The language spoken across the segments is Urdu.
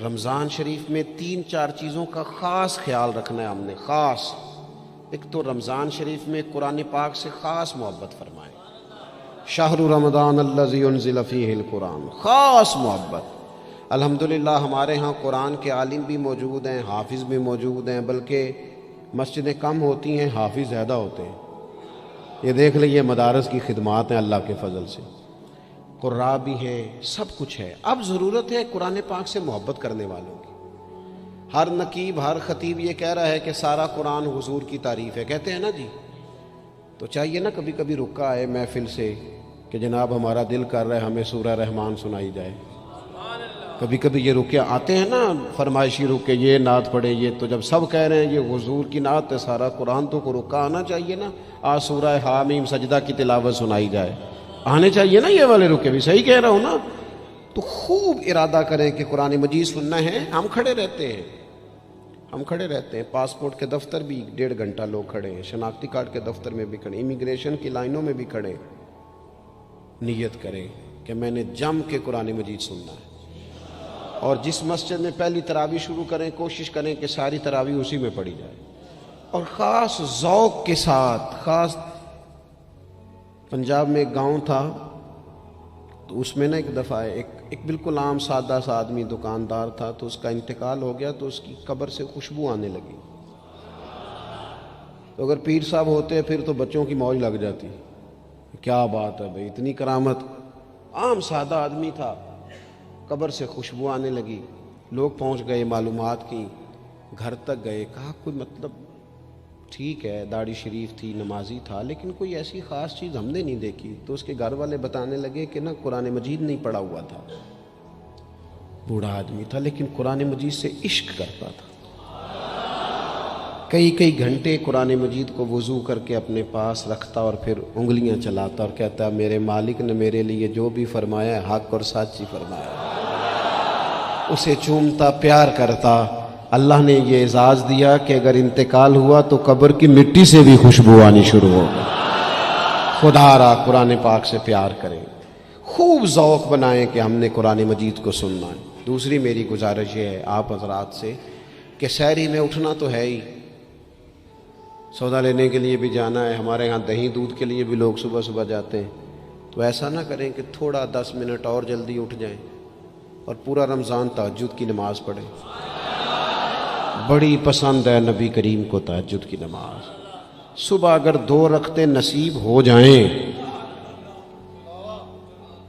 رمضان شریف میں 3-4 چیزوں کا خاص خیال رکھنا ہے ہم نے، خاص۔ ایک تو رمضان شریف میں قرآن پاک سے خاص محبت فرمائیں، شہر رمضان الذی انزل فیہ القرآن، خاص محبت۔ الحمدللہ ہمارے ہاں قرآن کے عالم بھی موجود ہیں، حافظ بھی موجود ہیں، بلکہ مسجدیں کم ہوتی ہیں، حافظ زیادہ ہوتے ہیں۔ یہ دیکھ لئے مدارس کی خدمات ہیں اللہ کے فضل سے، قراء بھی ہیں، سب کچھ ہے۔ اب ضرورت ہے قرآن پاک سے محبت کرنے والوں کی۔ ہر نقیب، ہر خطیب یہ کہہ رہا ہے کہ سارا قرآن حضور کی تعریف ہے، کہتے ہیں نا جی، تو چاہیے نا کبھی کبھی رکا آئے محفل سے کہ جناب ہمارا دل کر رہا ہے ہمیں سورہ رحمان سنائی جائے۔ کبھی کبھی یہ رکے آتے ہیں نا فرمائشی رکے، یہ نعت پڑھے، یہ تو جب سب کہہ رہے ہیں یہ حضور کی نعت ہے سارا قرآن، تو کو رکا آنا چاہیے نا، آج سورہ حامیم سجدہ کی تلاوت سنائی جائے، آنے چاہیے نا یہ والے رکے بھی، صحیح کہہ رہا ہوں نا؟ تو خوب ارادہ کریں کہ قرآن مجید سننا ہے۔ ہم کھڑے رہتے ہیں، ہم کھڑے رہتے ہیں، پاسپورٹ کے دفتر بھی 1.5 گھنٹہ لوگ کھڑے ہیں، شناختی کارڈ کے دفتر میں بھی کھڑے، امیگریشن کی لائنوں میں بھی کھڑے۔ نیت کریں کہ میں نے جم کے قرآن مجید سننا ہے، اور جس مسجد میں پہلی تراویح شروع کریں کوشش کریں کہ ساری تراویح اسی میں پڑھی جائے، اور خاص ذوق کے ساتھ۔ خاص پنجاب میں ایک گاؤں تھا، تو اس میں نا ایک دفعہ ایک بالکل عام سادہ سا آدمی دکاندار تھا، تو اس کا انتقال ہو گیا، تو اس کی قبر سے خوشبو آنے لگی۔ تو اگر پیر صاحب ہوتے پھر تو بچوں کی موج لگ جاتی، کیا بات ہے بھئی، اتنی کرامت۔ عام سادہ آدمی تھا، قبر سے خوشبو آنے لگی، لوگ پہنچ گئے، معلومات کی، گھر تک گئے، کہا کوئی مطلب ٹھیک ہے داڑھی شریف تھی، نمازی تھا، لیکن کوئی ایسی خاص چیز ہم نے نہیں دیکھی۔ تو اس کے گھر والے بتانے لگے کہ نا قرآن مجید نہیں پڑھا ہوا تھا، بوڑھا آدمی تھا لیکن قرآن مجید سے عشق کرتا تھا، کئی گھنٹے قرآن مجید کو وضو کر کے اپنے پاس رکھتا اور پھر انگلیاں چلاتا اور کہتا میرے مالک نے میرے لیے جو بھی فرمایا ہے حق اور سچ ہی فرمایا۔ اسے چومتا، پیار کرتا۔ اللہ نے یہ اعزاز دیا کہ اگر انتقال ہوا تو قبر کی مٹی سے بھی خوشبو آنی شروع ہو گئی۔ خدا را قرآن پاک سے پیار کریں، خوب ذوق بنائیں کہ ہم نے قرآن مجید کو سننا ہے۔ دوسری میری گزارش یہ ہے آپ حضرات سے کہ سحری میں اٹھنا تو ہے ہی، سودا لینے کے لیے بھی جانا ہے، ہمارے ہاں دہی دودھ کے لیے بھی لوگ صبح صبح جاتے ہیں، تو ایسا نہ کریں کہ تھوڑا 10 منٹ اور جلدی اٹھ جائیں اور پورا رمضان تہجد کی نماز پڑھیں۔ بڑی پسند ہے نبی کریم کو تہجد کی نماز۔ صبح اگر 2 رکعتیں نصیب ہو جائیں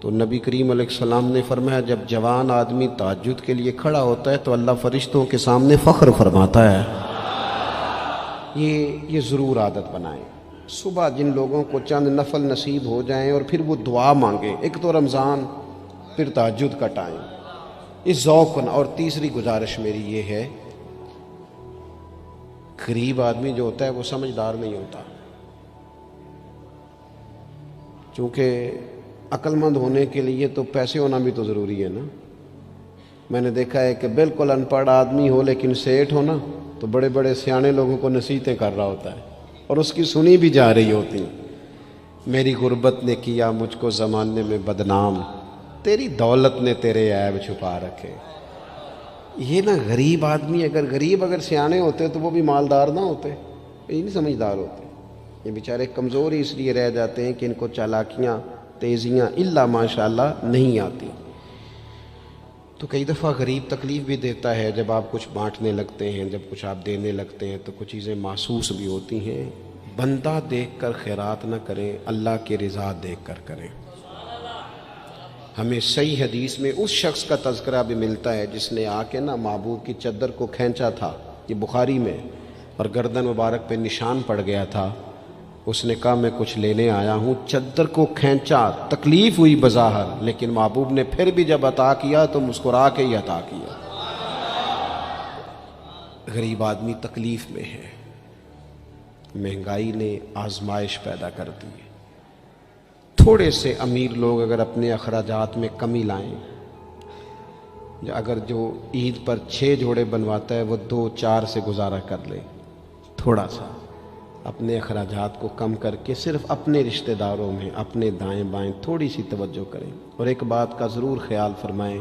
تو نبی کریم علیہ السلام نے فرمایا جب جوان آدمی تہجد کے لیے کھڑا ہوتا ہے تو اللہ فرشتوں کے سامنے فخر فرماتا ہے۔ یہ ضرور عادت بنائیں، صبح جن لوگوں کو چند نفل نصیب ہو جائیں اور پھر وہ دعا مانگیں، ایک تو رمضان پھر تہجد کا ٹائم، اس ذوق کو۔ اور تیسری گزارش میری یہ ہے، غریب آدمی جو ہوتا ہے وہ سمجھدار نہیں ہوتا، چونکہ عقل مند ہونے کے لیے تو پیسے ہونا بھی تو ضروری ہے نا۔ میں نے دیکھا ہے کہ بالکل ان پڑھ آدمی ہو لیکن سیٹھ ہو نا، تو بڑے بڑے سیانے لوگوں کو نصیحتیں کر رہا ہوتا ہے اور اس کی سنی بھی جا رہی ہوتی ہیں۔ میری غربت نے کیا مجھ کو زمانے میں بدنام، تیری دولت نے تیرے عیب چھپا رکھے۔ یہ نا غریب آدمی، اگر سیانے ہوتے تو وہ بھی مالدار نہ ہوتے، یہ نہیں سمجھدار ہوتے، یہ بیچارے کمزور ہی اس لیے رہ جاتے ہیں کہ ان کو چالاکیاں، تیزیاں الا ماشاءاللہ نہیں آتی۔ تو کئی دفعہ غریب تکلیف بھی دیتا ہے، جب آپ کچھ بانٹنے لگتے ہیں، جب کچھ آپ دینے لگتے ہیں تو کچھ چیزیں محسوس بھی ہوتی ہیں۔ بندہ دیکھ کر خیرات نہ کریں، اللہ کی رضا دیکھ کر کریں۔ ہمیں صحیح حدیث میں اس شخص کا تذکرہ بھی ملتا ہے جس نے آ کے نا محبوب کی چادر کو کھینچا تھا، یہ بخاری میں، اور گردن مبارک پہ نشان پڑ گیا تھا۔ اس نے کہا میں کچھ لینے آیا ہوں، چادر کو کھینچا، تکلیف ہوئی بظاہر، لیکن محبوب نے پھر بھی جب عطا کیا تو مسکرا کے ہی عطا کیا۔ غریب آدمی تکلیف میں ہے، مہنگائی نے آزمائش پیدا کر دی ہے۔ تھوڑے سے امیر لوگ اگر اپنے اخراجات میں کمی لائیں، اگر جو عید پر 6 جوڑے بنواتا ہے وہ 2-4 سے گزارا کر لے، تھوڑا سا اپنے اخراجات کو کم کر کے صرف اپنے رشتہ داروں میں، اپنے دائیں بائیں تھوڑی سی توجہ کریں۔ اور ایک بات کا ضرور خیال فرمائیں،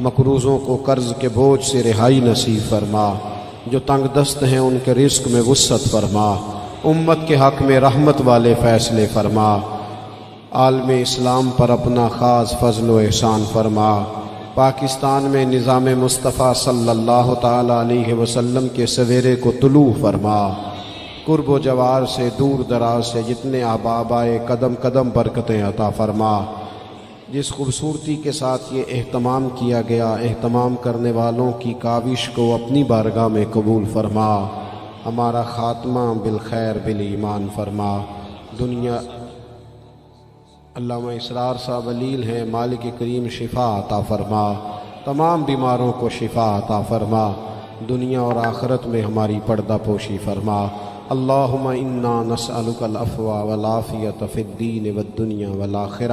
مقروضوں کو قرض کے بوجھ سے رہائی نصیب فرما، جو تنگ دست ہیں ان کے رزق میں وسعت فرما، امت کے حق میں رحمت والے فیصلے فرما، عالم اسلام پر اپنا خاص فضل و احسان فرما، پاکستان میں نظام مصطفیٰ صلی اللہ تعالی علیہ وسلم کے سویرے کو طلوع فرما، قرب و جوار سے دور دراز سے جتنے احباب آئے قدم قدم برکتیں عطا فرما۔ جس خوبصورتی کے ساتھ یہ اہتمام کیا گیا، اہتمام کرنے والوں کی کاوش کو اپنی بارگاہ میں قبول فرما، ہمارا خاتمہ بالخیر بالایمان فرما۔ دنیا علامہ اسرار صاحب علیل ہیں، مالک کریم شفا عطا فرما، تمام بیماروں کو شفا عطا فرما، دنیا اور آخرت میں ہماری پردہ پوشی فرما۔ اللہم انا نسألک العفو والعافیۃ فی الدین والدنیا والآخرہ۔